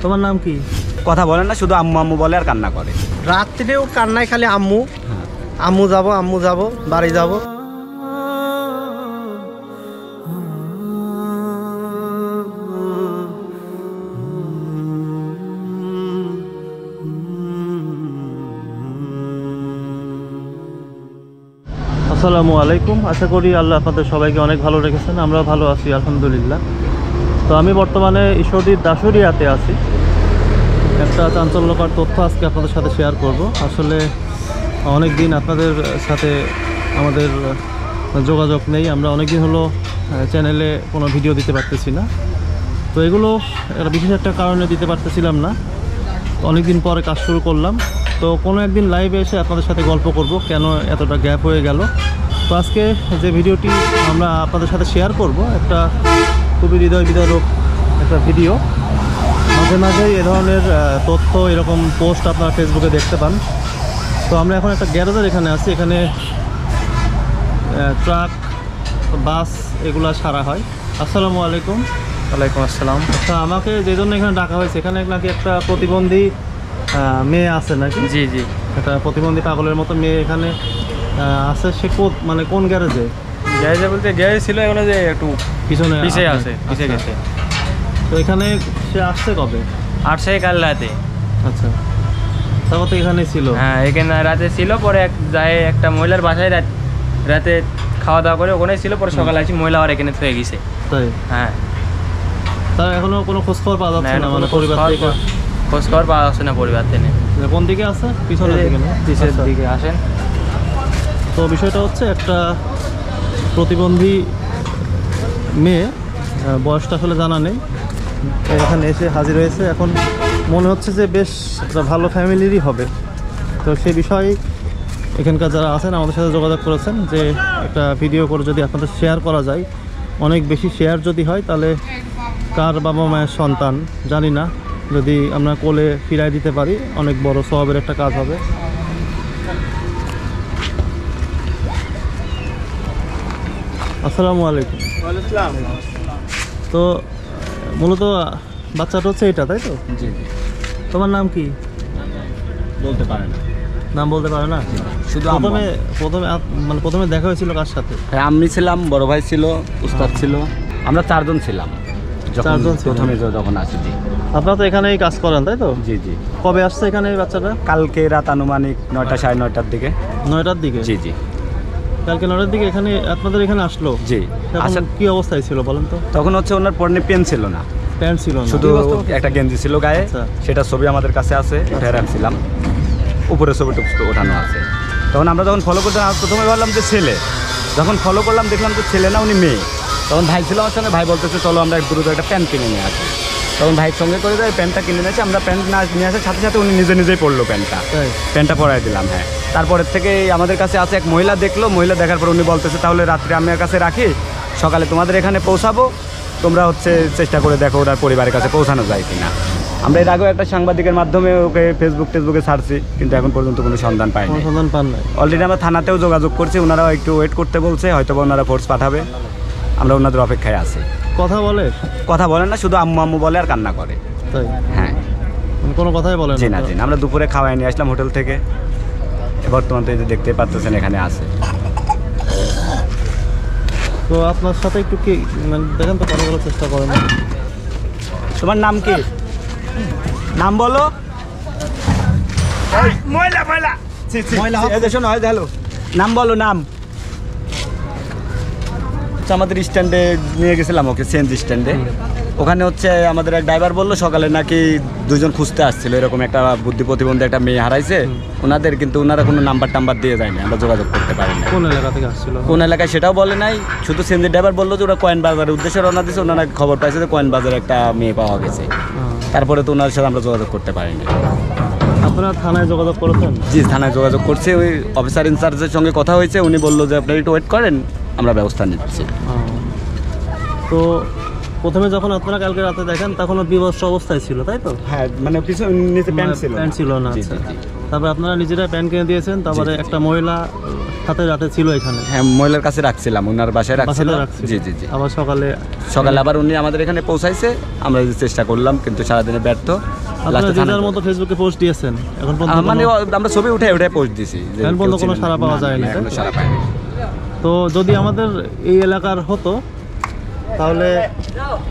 তোমার নাম কি? কথা বলে না, শুধু আম্মু আম্মু বলে আর কান্না করে। রাত্রেও কান্নায় খালি আম্মু আম্মু যাব বাড়ি যাব। আসসালামু আলাইকুম। আশা করি আল্লাহ আপনাদের সবাইকে অনেক ভালো রেখেছেন। আমরা ভালো আছি আলহামদুলিল্লাহ। তো আমি বর্তমানে ঈশ্বরদীর দাসুরিয়াতে আছি। একটা চাঞ্চল্যকর তথ্য আজকে আপনাদের সাথে শেয়ার করব। আসলে অনেক দিন আপনাদের সাথে আমাদের যোগাযোগ নেই। আমরা অনেক দিন হলো চ্যানেলে কোনো ভিডিও দিতে পারতেছি না। তো এগুলো বিশেষ একটা কারণে দিতে পারতেছিলাম না। অনেক দিন পরে কাজ শুরু করলাম। তো কোনো একদিন লাইভে এসে আপনাদের সাথে গল্প করব কেন এতটা গ্যাপ হয়ে গেল। তো আজকে যে ভিডিওটি আমরা আপনাদের সাথে শেয়ার করব একটা খুবই হৃদয় বিদারক একটা ভিডিও। মাঝে মাঝে এ ধরনের তথ্য এরকম পোস্ট আপনারা ফেসবুকে দেখতে পান। তো আমরা এখন একটা গ্যারেজের এখানে আছি। এখানে ট্রাক বাস এগুলা সারা হয়। আসসালামু আলাইকুম। ওয়ালাইকুম আসসালাম। আচ্ছা, আমাকে যে জন্য এখানে ডাকা হয়েছে, এখানে নাকি একটা প্রতিবন্ধী মেয়ে আছে নাকি? জি জি, একটা প্রতিবন্ধী পাগলের মতো মেয়ে এখানে আছে। সে মানে কোন গ্যারেজে? গ্যারেজে বলতে গ্যারেজ ছিল, এখন যে একটু পিছনে পিছিয়ে আছে, পিছিয়ে গেছে। তো এখানে সে আসছে কবে? আসছে কাল রাতে। আচ্ছা, তারপর তো এখানে ছিল? হ্যাঁ, এখানে রাতে ছিল। পরে একটা মহিলার বাসায় রাতে খাওয়া দাওয়া করে ওখানে ছিল। পরে সকালে আসি মহিলা আর এখানে থয়ে গেছে। তাই? হ্যাঁ। তার এখনো কোনো খোঁজখবর পাওয়া যাচ্ছে না? মানে পরিবার থেকে খোঁজখবর পাওয়া যাচ্ছে না পরিবার থেকে। কোন দিকে আছে? পিছনের দিকে না? পিছের দিকে আসেন। তো বিষয়টা হচ্ছে একটা প্রতিবন্ধী মেয়ে, বয়সটা আসলে জানা নেই, এখানে এসে হাজির হয়েছে। এখন মনে হচ্ছে যে বেশ একটা ভালো ফ্যামিলিরই হবে। তো সে বিষয়ে এখানকার যারা আছেন আমাদের সাথে যোগাযোগ করেছেন যে একটা ভিডিও করে যদি আপনাদের শেয়ার করা যায়, অনেক বেশি শেয়ার যদি হয় তাহলে কার বাবা মায়ের সন্তান জানি না, যদি আমরা কোলে ফিরাই দিতে পারি অনেক বড় সওয়াবের একটা কাজ হবে। আসসালামু আলাইকুম। তো মূলত বাচ্চাটা হচ্ছে এটা, তাই তো? জি জি। তোমার নাম কি? বলতে পারে না। নাম বলতে পারে না? শুধু প্রথমে দেখা হয়েছিল কার সাথে? হ্যাঁ, আমি ছিলাম, বড় ভাই ছিল, উস্তাদ ছিল, আমরা চারজন ছিলাম। চারজন প্রথমে যখন আসি। জি। আপনারা তো এখানেই কাজ করেন, তাই তো? জি জি। কবে আসছে এখানে এই বাচ্চাটা? কালকে রাত আনুমানিক 9টা 9:30টার দিকে। 9টার দিকে? জি জি। কালকে 9টার দিকে এখানে আপনাদের এখানে আসলো? জি। আচ্ছা, কি অবস্থায় ছিল বলেন তো? তখন হচ্ছে ওনার পরনে পেন ছিল না, প্যান্ট ছিল না, শুধু একটা গেঞ্জি ছিল গায়ে। সেটা ছবি আমাদের কাছে আছে, উঠে রাখছিলাম। উপরে ছবিটা ওঠানো আছে। তখন আমরা যখন ফলো করতে প্রথমে ভাবলাম যে ছেলে, যখন ফলো করলাম দেখলাম যে ছেলে না, উনি মেয়ে। তখন ভাই ছিল আমার সঙ্গে, ভাই বলতেছে চলো আমরা দ্রুত একটা প্যান্ট কিনে নিয়ে আসি। তখন ভাইয়ের সঙ্গে করে দেয়, প্যান্টটা কিনে নিয়েছি আমরা। প্যান্ট না নিয়ে আসার সাথে সাথে উনি নিজেই পরলো প্যান্টটা পরাই দিলাম। হ্যাঁ, তারপরের থেকে আমাদের কাছে আছে এক মহিলা দেখলো। মহিলা দেখার পর উনি বলতেছে তাহলে রাত্রে আমি কাছে রাখি, সকালে তোমাদের এখানে পৌঁছাবো, তোমরা হচ্ছে চেষ্টা করে দেখো ওনার পরিবারের কাছে পৌঁছানো যায় কিনা। আমরা এর আগেও একটা সাংবাদিকের মাধ্যমে ওকে টেসবুকে ছাড়ছি, কিন্তু এখন পর্যন্ত কোনো সন্ধান পাইনি। অলরেডি আমরা থানাতেও যোগাযোগ করছি, ওনারাও একটু ওয়েট করতে বলছে, হয়তো ওনারা ফোর্স পাঠাবে। আমরা ওনাদের অপেক্ষায় আছি। কথা বলে না, শুধু আম্মু আম্মু বলে আর কান্না করে। তাই? হ্যাঁ, কোনো কথাই বলে না? জি না জি না। আমরা দুপুরে খাওয়াই নিয়ে আসলাম হোটেল থেকে। বর্তমান তো এই যে দেখতে পাচ্ছেন এখানে আছে। তো আপনার সাথে একটু কি দেখেন তো, কথা বলার চেষ্টা করেন। তোমার নাম কি? নাম বলো। নাম বলো, নাম। আমাদের স্ট্যান্ডে নিয়ে গেছিলাম ওকে, সিএনজি স্ট্যান্ডে। ওখানে হচ্ছে আমাদের এক ড্রাইভার বললো সকালে নাকি দুজন খুঁজতে আসছিল, এরকম একটা বুদ্ধি প্রতিবন্ধী একটা মেয়ে হারাইছে ওনাদের, কিন্তু ওনারা কোনো নাম্বার দিয়ে যায়নি, আমরা যোগাযোগ করতে পারিনি। কোন এলাকা থেকে আসছিল? কোন এলাকায় সেটাও বলে নাই, শুধু সিএনজি ড্রাইভার বললো যে ওরা কয়েন বাজারের উদ্দেশ্যে রওনা দিয়েছে। ওনারা খবর পাইছে যে কয়েন বাজারে একটা মেয়ে পাওয়া গেছে। তারপরে তো ওনার সাথে আমরা যোগাযোগ করতে পারিনি। আপনারা থানায় যোগাযোগ করেছেন? জি, থানায় যোগাযোগ করছে। ওই অফিসার ইনচার্জের সঙ্গে কথা হয়েছে, উনি বললো যে আপনারা একটু ওয়েট করেন, আমরা ব্যবস্থা নিচ্ছি। তো প্রথমে যখন আপনারা কালকে রাতে দেখেন তখন বিভৎস অবস্থায় ছিল, তাই তো? হ্যাঁ মানে পিছনে নিচে প্যান্ট ছিল প্যান্ট ছিল না। জি, আচ্ছা। জি, জি। তারপরে আপনারা নিজেরা প্যান্ট কিনে দিয়েছেন, তারপরে একটা মহিলা সাথে রাতে ছিল এখানে, হ্যাঁ মহিলার কাছে রাখছিলাম, ওনার বাসায় রাখছিলাম। রাখছিল। জি জি জি। আবার সকালে আবার উনি আমাদের এখানে পৌঁছাইছে, আমরা চেষ্টা করলাম কিন্তু সারাদিনে ব্যর্থ। আপনারা লাস্টে যে যার মতো ফেসবুকে পোস্ট দিয়েছেন, এখন পর্যন্ত মানে আমরা ছবি উঠে পোস্ট দিছি, যে এখন পর্যন্ত কেউ কোনো চিনে সাড়া না। পাওয়া না, যায়নি, না, এখনো তাই তো? সাড়া পাইনি। তো যদি আমাদের এই এলাকার হতো তাহলে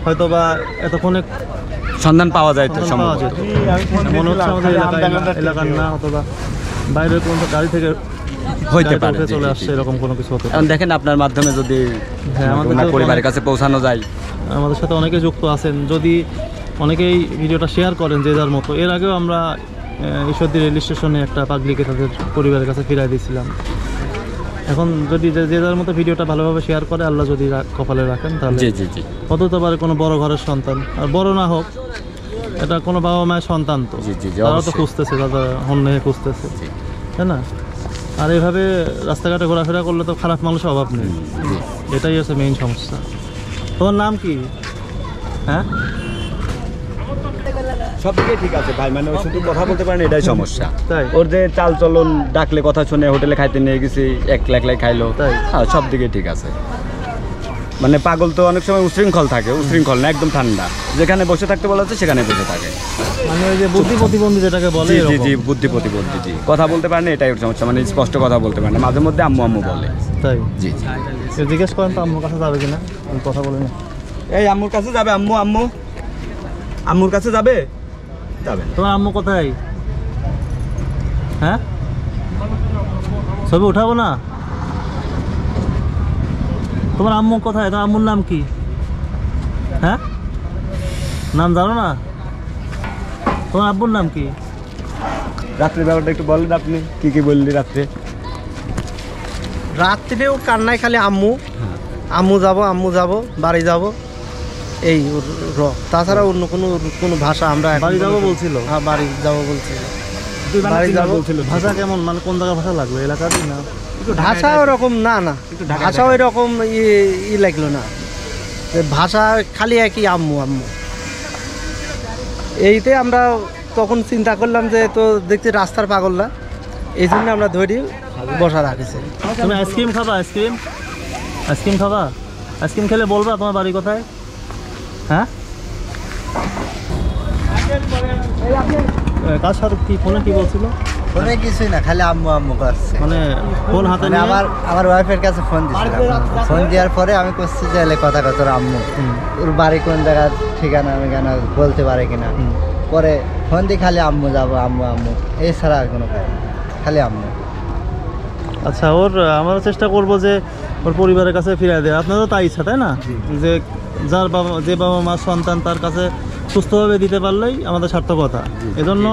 হয়তো বা এতক্ষণে সন্ধান পাওয়া যায় তো সন্ধান পাওয়া সম্ভবত। যেত। মনে হচ্ছে আমাদের এলাকার না, অথবা বাইরের কোনো গাড়ি থেকে হইতে গাড়িতে পারে, উঠে জি, চলে জি, আসছে, জি। এরকম কোনো কিছু হতে পারে। এখন দেখেন আপনার মাধ্যমে যদি হ্যাঁ, আমাদের ওনার তো পরিবারের কাছে পৌঁছানো যায়। আমাদের সাথে অনেকে যুক্ত আছেন, যদি অনেকেই ভিডিওটা শেয়ার করেন যে যার মতো। এর আগেও আমরা ঈশ্বরদী রেল স্টেশনে একটা পাবলিকে তাদের পরিবারের কাছে ফিরাই দিয়েছিলাম। এখন যদি যে যার মতো ভিডিওটা ভালোভাবে শেয়ার করে, আল্লাহ যদি কপালে রাখেন, তাহলে জি জি জি। হতে পারে কোনো বড় ঘরের সন্তান, আর বড় না হোক, এটা কোনো বাবা মায়ের সন্তান তো, জি, জি, জি, তারাও তো অবশ্যই। খুঁজতেছে, তাদের হন্যে খুঁজতেছে, জি। তাই না? আর এইভাবে রাস্তাঘাটে ঘোরাফেরা করলে তো খারাপ মানুষের অভাব নেই, এটাই হচ্ছে মেইন সমস্যা। তোমার নাম কি? হ্যাঁ, সব দিকে ঠিক আছে ভাই, মানে ও শুধু কথা বলতে পারেন, এটাই সমস্যা। তাই? ওর যে চাল চলন, ডাকলে কথা শুনে, হোটেলে খাইতে নিয়ে গেছি, একলাই খাইলো, তাই? হ্যাঁ সব দিকে ঠিক আছে। মানে পাগল তো অনেক সময় উশৃঙ্খল থাকে, উশৃঙ্খল না, একদম ঠান্ডা। যেখানে বসে থাকতে বলা হচ্ছে সেখানে বসে থাকে। মানে ওই যে বুদ্ধি প্রতিবন্ধী যেটাকে বলে, জি জি এরকম। জি, বুদ্ধি প্রতিবন্ধী, জি। কথা বলতে পারে না, এটাই ওর সমস্যা, মানে স্পষ্ট কথা বলতে পারে না, মাঝে মধ্যে আম্মু আম্মু বলে। তাই? জি জি। জিজ্ঞেস করেন তো আম্মুর কাছে যাবে কিনা, আমি কথা বলে না। এই আম্মুর কাছে যাবে, আম্মু আম্মু আম্মুর কাছে যাবে, যাবে না। তোমার আম্মু কোথায়? হ্যাঁ, ছবি উঠাবো না? তোমার আম্মু কোথায়? তোমার আম্মুর নাম কি? হ্যাঁ, নাম জানো না? তোমার আব্বুর নাম কি? রাত্রে ব্যাপারটা একটু বলেন, আপনি কি কি বললি রাত্রে? রাত্রেও কান্নায় খালি আম্মু আম্মু যাব বাড়ি যাব, এই তাছাড়া অন্য কোনো ভাষা আমরা এখন বাড়ি যাবো বলতে- বলছিল? হ্যাঁ, বাড়ি যাব বলছিল। বাড়ি বাড়ি যাবো যাবো। বলছিল। ভাষা কেমন, মানে কোন জায়গার ভাষা লাগবে, এলাকারই না? ভাষা ওরকম না, ভাষা ওই রকম ই লাগলো না, যে ভাষা খালি একই আম্মু আম্মু। এইতে আমরা তখন চিন্তা করলাম যে তো দেখছি রাস্তার পাগল না, এই জন্য আমরা ধরি বসা রাখেছি। তুমি আইসক্রিম খাবা? আইসক্রিম আইসক্রিম খাবা? আইসক্রিম খেলে বলবা তোমার বাড়ি কোথায়? হ্যাঁ, কার সাথে কি ফোনে কি বলছিল? ফোনে কিছুই না, খালি আম্মু আম্মু করছে। মানে ফোন হাতে মানে নিয়ে? আমার ওয়াইফের কাছে ফোন দিয়েছিলাম, ফোন দেওয়ার পরে আমি করছি যে এলে কথা কত আম্মু, হুম। ওর বাড়ি কোন জায়গার ঠিকানা আমি কেন বলতে পারে কিনা। হুম। পরে ফোন দিয়ে খালি আম্মু যাবো আম্মু আম্মু, এছাড়া আর কোনো কাজ না, খালি আম্মু। আচ্ছা, আমরা চেষ্টা করব যে ওর পরিবারের কাছে ফিরিয়ে দেয়। আপনারও তাই ইচ্ছা, তাই না? যে যে বাবা মার সন্তান তার কাছে সুস্থভাবে দিতে পারলেই আমাদের সার্থকতা। এজন্য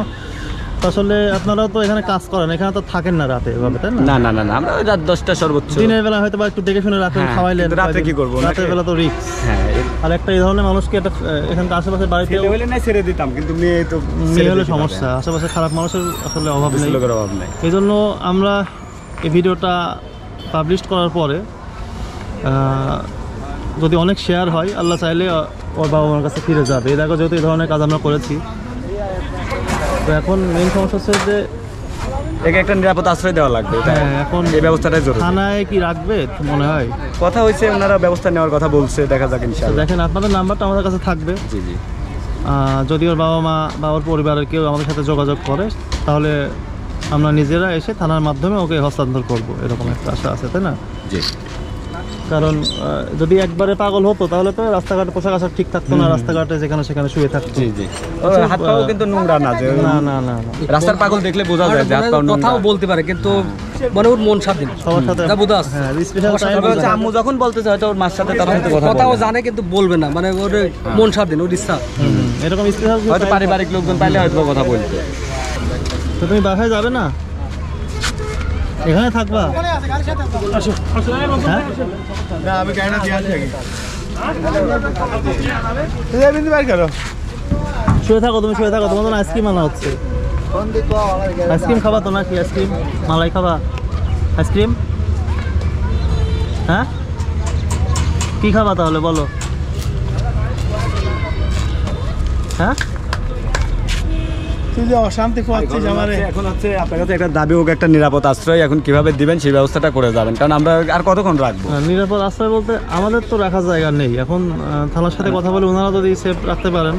আসলে আপনারাও তো এখানে কাজ করেন, এখানে তো থাকেন না রাতে এভাবে, তাই না? না না না না, আমরা ওই রাত 10টা সর্বোচ্চ। দিনের বেলা হয়তো বা একটু দেখে শুনে রাতে হ্যাঁ, খাওয়াইলেন, কিন্তু রাতে কি করবো? রাতের বেলা তো রিস্ক। হ্যাঁ, আর একটা এই ধরনের মানুষকে একটা এখানকার আশেপাশে বাড়িতে ছেলে হলে না ছেড়ে দিতাম, কিন্তু মেয়ে তো মেয়ে হলে সমস্যা, আশেপাশে খারাপ মানুষের আসলে অভাব নেই। লোকের অভাব নেই। এই জন্য আমরা এই ভিডিওটা পাবলিশ করার পরে যদি অনেক শেয়ার হয়, আল্লাহ চাইলে ওর বাবা মার কাছে ফিরে যাবে। এই দেখো, যেহেতু এই ধরনের কাজ আমরা করেছি, তো এখন মেইন সমস্যা হচ্ছে যে একে একটা নিরাপদ আশ্রয় দেওয়া লাগবে। তাই হ্যাঁ, এখন এই ব্যবস্থাটাই জরুরি। থানায় কি রাখবে মনে হয়? কথা হয়েছে, ওনারা ব্যবস্থা নেওয়ার কথা বলছে, দেখা যাক তো ইনশাআল্লাহ। দেখেন, আপনাদের নাম্বারটা আমাদের কাছে থাকবে। জি জি। যদি ওর বাবা মা বা ওর পরিবারের কেউ আমাদের সাথে যোগাযোগ করে, তাহলে আমরা নিজেরা এসে থানার মাধ্যমে ওকে হস্তান্তর করব, এরকম একটা আশা আছে, তাই না? জি। কারণ যদি একবারে পাগল হতো তাহলে তো রাস্তাঘাটে পোশাক আশাক ঠিক থাকতো না, রাস্তাঘাটে যেখানে সেখানে শুয়ে থাকতো। জি জি। হাত পাও কিন্তু নোংরা না, যে না না না না, রাস্তার পাগল দেখলে বোঝা যায় যে হাত পাও নোংরা। কথাও বলতে পারে, কিন্তু মানে ওর মন স্বাধীন, সবার সাথে যা বোঝা আছে। হ্যাঁ, স্পেশাল টাইম তবে হচ্ছে আম্মু যখন বলতেছে হয়তো ওর মার সাথে তখন তো কথা কথাও বলে না। জানে কিন্তু বলবে না, মানে ওর মন স্বাধীন, ওর ইচ্ছা। এরকম স্পেশাল হয়তো পারিবারিক লোকজন পাইলে হয়তো কথা বলতো। তো তুমি বাসায় যাবে না, এখানে থাকবা? হ্যাঁ? শুয়ে থাকো, তুমি শুয়ে থাকো, তোমার জন্য আইসক্রিম আনা হচ্ছে। ফোন দিয়ে কও আমার গেলে আইসক্রিম খাবা তো নাকি? আইসক্রিম মালাই খাবা? আইসক্রিম? হ্যাঁ, কি খাবা তাহলে বলো? হ্যাঁ তুই যে অশান্তি পাচ্ছিস আমারে। এখন হচ্ছে আপনার কাছে একটা দাবি হোক, একটা নিরাপদ আশ্রয় এখন কিভাবে দিবেন সেই ব্যবস্থাটা করে যাবেন, কারণ আমরা আর কতক্ষণ রাখবো। নিরাপদ আশ্রয় বলতে আমাদের তো রাখার জায়গা নেই এখন। থানার সাথে কথা বলে ওনারা যদি সেফ রাখতে পারেন।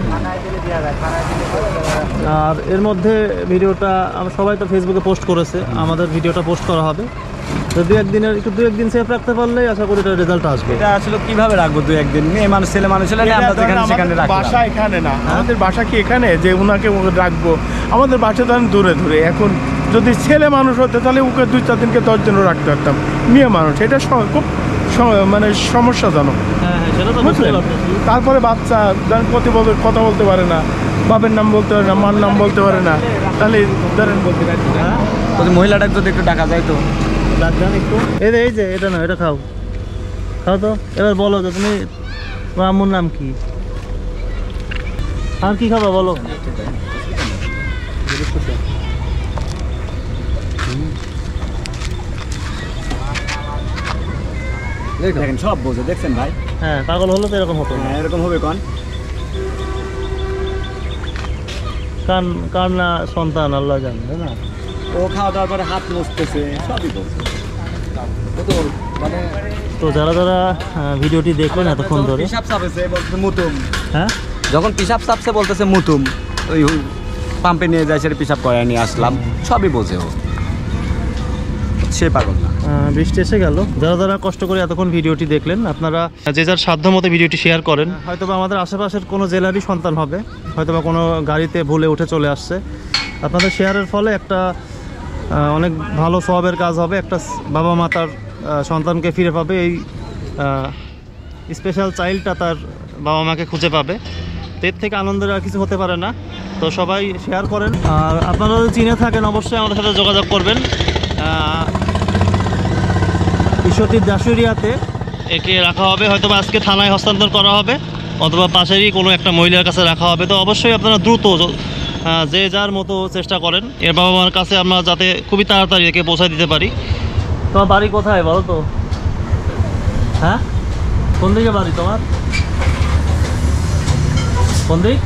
আর এর মধ্যে ভিডিওটা সবাই তো ফেসবুকে পোস্ট করেছে, আমাদের ভিডিওটা পোস্ট করা হবে। তো দু একদিন সেফ রাখতে পারলেই আশা করি এটার রেজাল্ট আসবে। এটা আসলে কিভাবে রাখবো 2-1 দিন? মেয়ে মানুষ, ছেলে মানুষ হলে আমরা যেখানে সেখানে রাখবো। বাসা এখানে না, আমাদের বাসা কি এখানে যে উনাকে রাখবো? আমাদের বাসা তো দূরে দূরে। এখন যদি ছেলে মানুষ হতো তাহলে ওকে 2-4 দিনকে 10 দিনও রাখতে পারতাম। মেয়ে মানুষ এটা খুব মানে সমস্যাজনক। হ্যাঁ সেটা তো বুঝলেন? তারপরে বাচ্চা ধরেন কথা বলতে পারে না, বাপের নাম বলতে পারে না, মার নাম বলতে পারে না, তাহলে ধরেন বলতে পারে না। যদি মহিলাটাকে যদি একটু ডাকা যায় তো ডাকবেন একটু। এই যে এটা না, এটা খাও তো। এবার বলো যে তুমি, তোমার আম্মুর নাম কি? আর কি খাবা বলো? দেখেন সব বোঝে, দেখছেন ভাই? হ্যাঁ পাগল হলো তো এরকম হতো না। হ্যাঁ এরকম হবে কোন কার না সন্তান আল্লাহ জানে, তাই না? ও খাওয়া দাওয়ার পরে হাত মুছতেছে, সবই বলছে। তো যারা ভিডিওটি দেখলেন এতক্ষণ ধরে, পিসাব চাপেছে বলতেছে মুতুম। হ্যাঁ যখন পিসাব চাপছে বলতেছে মুতুম, ওই পাম্পে নিয়ে যায় সেটা পিসাব করে নিয়ে আসলাম, সবই বোঝে ও, সে পাগল না। বৃষ্টি এসে গেল। যারা কষ্ট করে এতক্ষণ ভিডিওটি দেখলেন, আপনারা যে যার সাধ্য মতো ভিডিওটি শেয়ার করেন। হয়তোবা আমাদের আশেপাশের কোনো জেলারই সন্তান হবে, হয়তোবা কোনো গাড়িতে ভুলে উঠে চলে আসছে। আপনাদের শেয়ারের ফলে একটা অনেক ভালো সওয়াবের কাজ হবে। একটা বাবা মা তার সন্তানকে ফিরে পাবে, এই স্পেশাল চাইল্ডটা তার বাবা মাকে খুঁজে পাবে। এর থেকে আনন্দের আর কিছু হতে পারে না। তো সবাই শেয়ার করেন। আর আপনারা যদি চিনে থাকেন অবশ্যই আমাদের সাথে যোগাযোগ করবেন। ঈশ্বরদীর দাসুরিয়াতে একে রাখা হবে, হয়তো আজকে থানায় হস্তান্তর করা হবে, অথবা পাশেরই কোনো একটা মহিলার কাছে রাখা হবে। তো অবশ্যই আপনারা দ্রুত যে যার মতো চেষ্টা করেন এর বাবা মার কাছে আমরা যাতে খুবই তাড়াতাড়ি একে পৌঁছে দিতে পারি। তোমার বাড়ি কোথায় বলো তো? হ্যাঁ কোন দিকে বাড়ি তোমার? কোন দিক?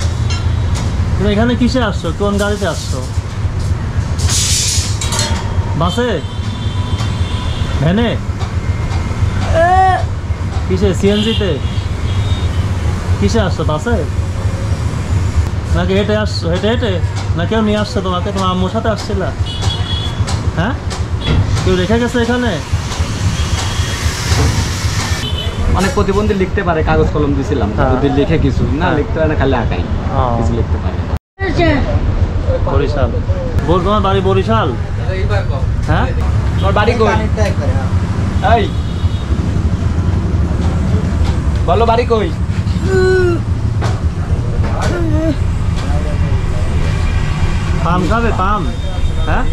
তুমি এখানে কিসে আসছো? কোন গাড়িতে আসছো? বাসে? ভ্যানে? কিসে? সিএনজিতে? কিসে আসছো? বাসে নাকি হেঁটে আসছো? হেঁটে না কেউ নিয়ে আসছো তোমাকে? তোমার আম্মুর সাথে আসছিল? হ্যাঁ কেউ রেখে গেছে এখানে? অনেক প্রতিবন্ধী লিখতে পারে, কাগজ কলম দিছিলাম, যদি লিখে কিছু না লিখতে পারে না, খালি আঁকাই কিছু লিখতে পারে। বরিশাল? তোমার বাড়ি বরিশাল? হ্যাঁ তোমার বাড়ি কই? এই বলো বাড়ি কই? পান খাবে? পান? হ্যাঁ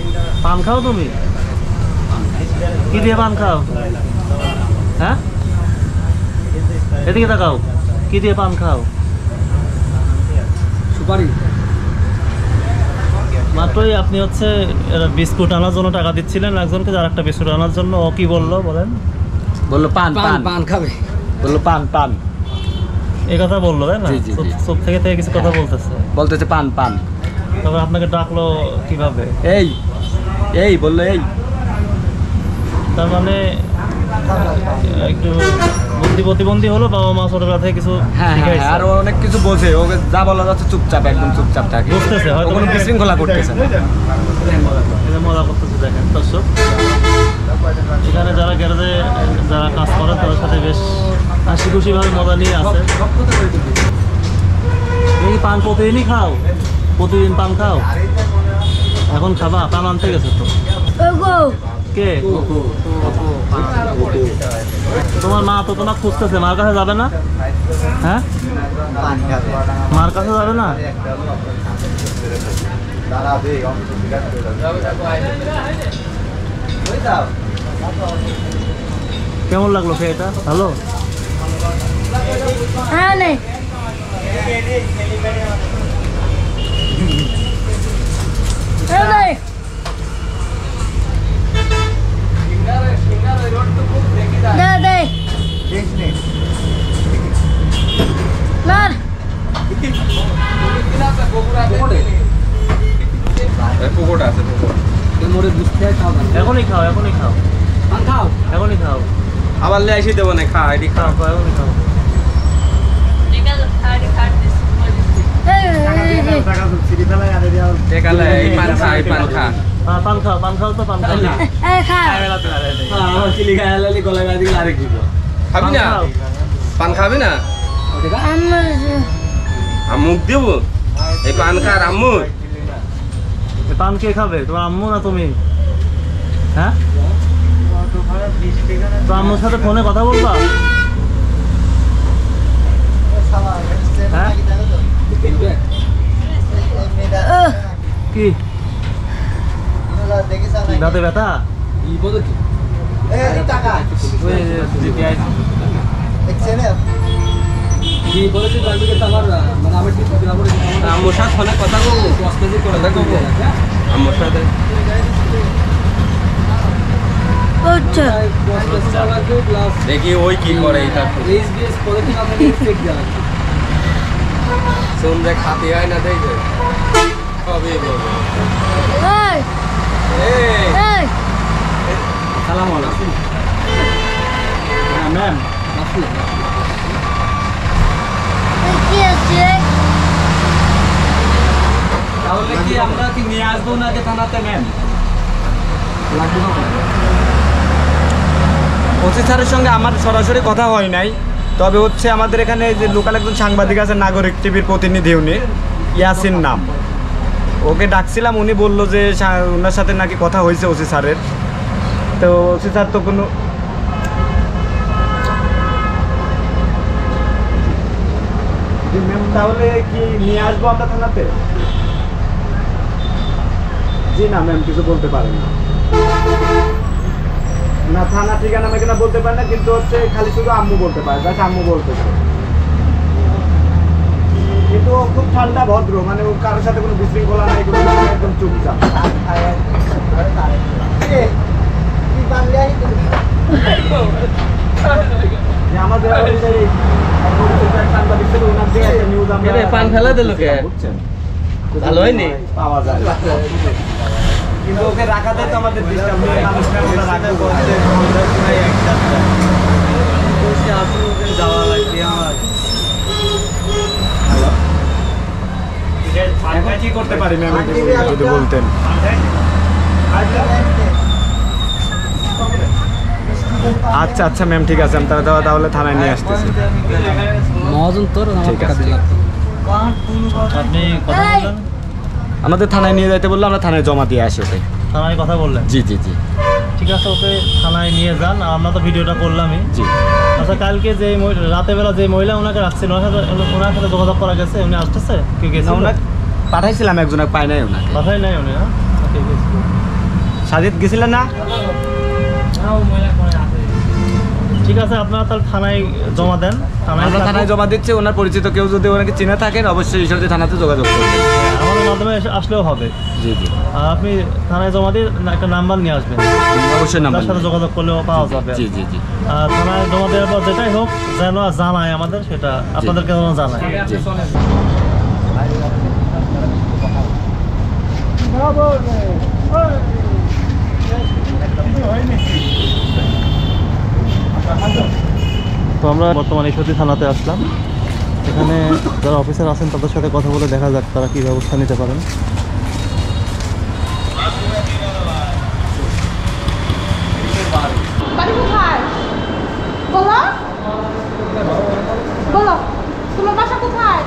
পান খাও তুমি? কি দিয়ে পান খাও? হ্যাঁ এদিকে তাকাও, কি দিয়ে পান খাও? সুপারি। মাত্রই আপনি হচ্ছে বিস্কুট আনার জন্য টাকা দিচ্ছিলেন একজনকে, যার একটা বিস্কুট আনার জন্য। ও কি বললো বলেন? বললো পান পান পান খাবে। বললো পান পান, এই কথা বললো তাই না? জি, জি, জি। চোখ থেকে কিছু কথা বলতেছে পান পান। তবে আপনাকে ডাকলো কিভাবে? এই বললো এই, তার মানে একটু বুদ্ধি প্রতিবন্ধী হলো, বাবা মা ছোটবেলা থেকে কিছু শিখাইছে। আর অনেক কিছু বোঝে, ওকে যা বলা যাচ্ছে চুপচাপ, একদম চুপচাপ থাকে, বুঝতেছে হয়তো, কোনো বিশৃঙ্খলা করতেছে না। এটা মজা করতেছে। দেখেন দর্শক, এখানে যারা গ্যারেজে যারা কাজ করে তাদের সাথে বেশ হাসি খুশিভাবে মজা নিয়ে আসে। তুমি কি পান প্রতিদিনই খাও? প্রতিদিন পান খাও? এখন খাবা? পান আনতে গেছে তো কে? তোমার মা তো তোমার খুঁজতেছে, মার কাছে যাবে না? হ্যাঁ মার কাছে যাবে না? কেমন লাগলো এটা? ভালো? পুকুরটা আছে পুকুর। মোড়ে বুঝতে হয় খাওয়া দাওয়া। এখনই খাও, এখনই খাও, পান খাও। এখনই খাও, আবার লে আসি দেবো না, খা এটি খা। খাও, খাও, এখনই খাও। টেকালে এই পান খা, এই পান খা। হ্যাঁ, পান খাও, পান খাও তো, পান খাও। আমার চিলি খাই আলালি গলায় গায়ে দিলে আরেক দিব। খাবি না? খাও। পান খাবি না? মুখ দেবো এই পান খা আম্মু। এ পান কে খাবে, তোমার আম্মু না তুমি? হ্যাঁ, তো আম্মুর সাথে ফোনে কথা বলবা? হ্যাঁ, কি দাঁতে ব্যথা? এই বলো কি? এই বলেছে তার দিকে তো আমার মানে আমার ঠিক বরাবর আম্মুর সাথে ফোনে কথা বলবো, কষ্টে করে কথা বলবো আম্মুর সাথে। দেখি ওই কি করে এটা। এইচবিএস পলিটিক্যাল আপনাকে চেক দেওয়া আছে। শুনলে খাতি হয় না, দেখবে সবই বলবে। সালাম আলাইকুম। হ্যাঁ ম্যাম, আসলে তাহলে কি আমরা কি নিয়ে আসবো নাকি থানাতে ম্যাম? লাগবে না। ওসি স্যারের সঙ্গে আমার সরাসরি কথা হয় নাই, তবে হচ্ছে আমাদের এখানে যে লোকাল একজন সাংবাদিক আছে, নাগরিক টিভির প্রতিনিধি, উনি ইয়াসিন নাম, ওকে ডাকছিলাম, উনি বললো যে ওনার সাথে নাকি কথা হয়েছে ওসি স্যারের। তো ওসি স্যার তো কোনো ম্যাম, তাহলে কি নিয়ে আসবো আমরা থানাতে? জি না ম্যাম, কিছু বলতে পারেন না। না, থানা ঠিকানা মেকানা বলতে পারে না, কিন্তু হচ্ছে খালি শুধু আম্মু বলতে পারে, জাস্ট আম্মু বলতেছে। কিন্তু ও খুব ঠান্ডা ভদ্র, মানে ও কারোর সাথে কোনো বিশৃঙ্খলা নাই, কোনো কিছু নাই, একদম চুপচাপ। যে আমাদের এই পরিচিত এক সাংবাদিক ছিল, ওনার দিকে একটা নিউজ আমরা পান ফেলে দিল কে? বুঝছেন? ভালো হয়নি? পাওয়া যায় কিন্তু ওকে রাখাতে তো আমাদের ডিস্টার্ব নেই, মানুষকে আমরা রাখবো বলতে যাওয়া লাগবে আমার। এখন কি করতে পারি ম্যাম যদি বলতেন? আচ্ছা আচ্ছা ম্যাম, ঠিক আছে, আমি তাহলে থানায় নিয়ে আসতেছি। মহাজন তোর আমার ঠিক টাকা আছে। দিলাম। আপনি কথা বললেন, আমাদের থানায় নিয়ে যাইতে বললো, আমরা থানায় জমা দিয়ে আসি ওকে। থানায় কথা বললেন? জি জি জি ঠিক আছে, ওকে থানায় নিয়ে যান, আর আমরা তো ভিডিওটা করলামই। জি। আচ্ছা, কালকে যে রাতে বেলা যে মহিলা ওনাকে রাখছিল, ওনার সাথে যোগাযোগ করা গেছে? উনি আসতেছে? কেউ গেছে? ওনাকে পাঠাইছিলাম, একজনকে পাই নাই ওনাকে। কথাই নাই উনি। হ্যাঁ, ঠিক আছে। সাজিদ গেছিলেন না? ঠিক আছে, আপনারা তাহলে থানায় জমা দেন। আমরা থানায় জমা দিচ্ছি, ওনার পরিচিত কেউ যদি ওনাকে চিনে থাকেন, অবশ্যই ঈশ্বরদী থানাতে যোগাযোগ করবেন। আমাদের মাধ্যমে আসলেও হবে। জি জি, আর আপনি থানায় জমা দিয়ে একটা নাম্বার নিয়ে আসবেন, অবশ্যই নাম্বার। তার সাথে যোগাযোগ করলেও পাওয়া যাবে। জি জি জি আর থানায় জমা দেওয়ার পর যেটাই হোক যেন জানায় আমাদের, সেটা আপনাদেরকে যেন জানায়। জি। তো আমরা বর্তমানে ঈশ্বরদী থানাতে আসলাম। এখানে যারা অফিসার আছেন তাদের সাথে কথা বলে দেখা যাক তারা কী ব্যবস্থা নিতে পারেন। বাড়ি কোথায়? বলো বলো, তোমার বাসা কোথায়?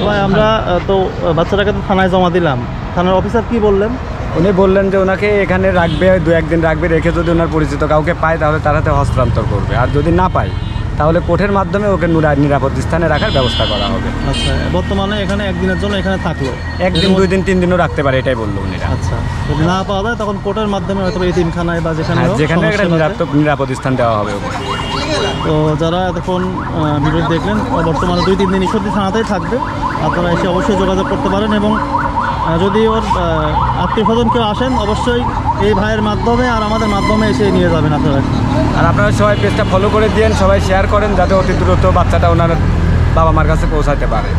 ভাই, আমরা তো বাচ্চাটাকে তো থানায় জমা দিলাম, থানার অফিসার কি বললেন? উনি বললেন যে ওনাকে এখানে রাখবে, 2-1 দিন রাখবে, রেখে যদি ওনার পরিচিত কাউকে পায় তাহলে তার হাতে হস্তান্তর করবে, আর যদি না পায় তাহলে কোর্টের মাধ্যমে ওকে নিরাপদ স্থানে রাখার ব্যবস্থা করা হবে। আচ্ছা, বর্তমানে এখানে একদিনের জন্য এখানে থাকলো, 1 দিন 2 দিন 3 দিনও রাখতে পারে, এটাই বললো উনি। আচ্ছা, যদি না পাওয়া যায় তখন কোর্টের মাধ্যমে হয়তো এতিমখানায় বা যেখানে হোক যেখানে একটা সমস্যা আছে। নিরাপদ স্থান দেওয়া হবে ওকে। তো যারা এতক্ষণ ভিডিও দেখলেন, বর্তমানে 2-3 দিন ঈশ্বরদী থানাতেই থাকবে। আপনারা এসে অবশ্যই যোগাযোগ করতে পারেন, এবং যদি ওর আত্মীয় স্বজন কেউ আসেন অবশ্যই এই ভাইয়ের মাধ্যমে আর আমাদের মাধ্যমে এসে নিয়ে যাবেন আপনারা। আর আপনারা সবাই পেজটা ফলো করে দিন, সবাই শেয়ার করেন, যাতে অতি দ্রুত বাচ্চাটা ওনার বাবা মার কাছে পৌঁছাতে পারে।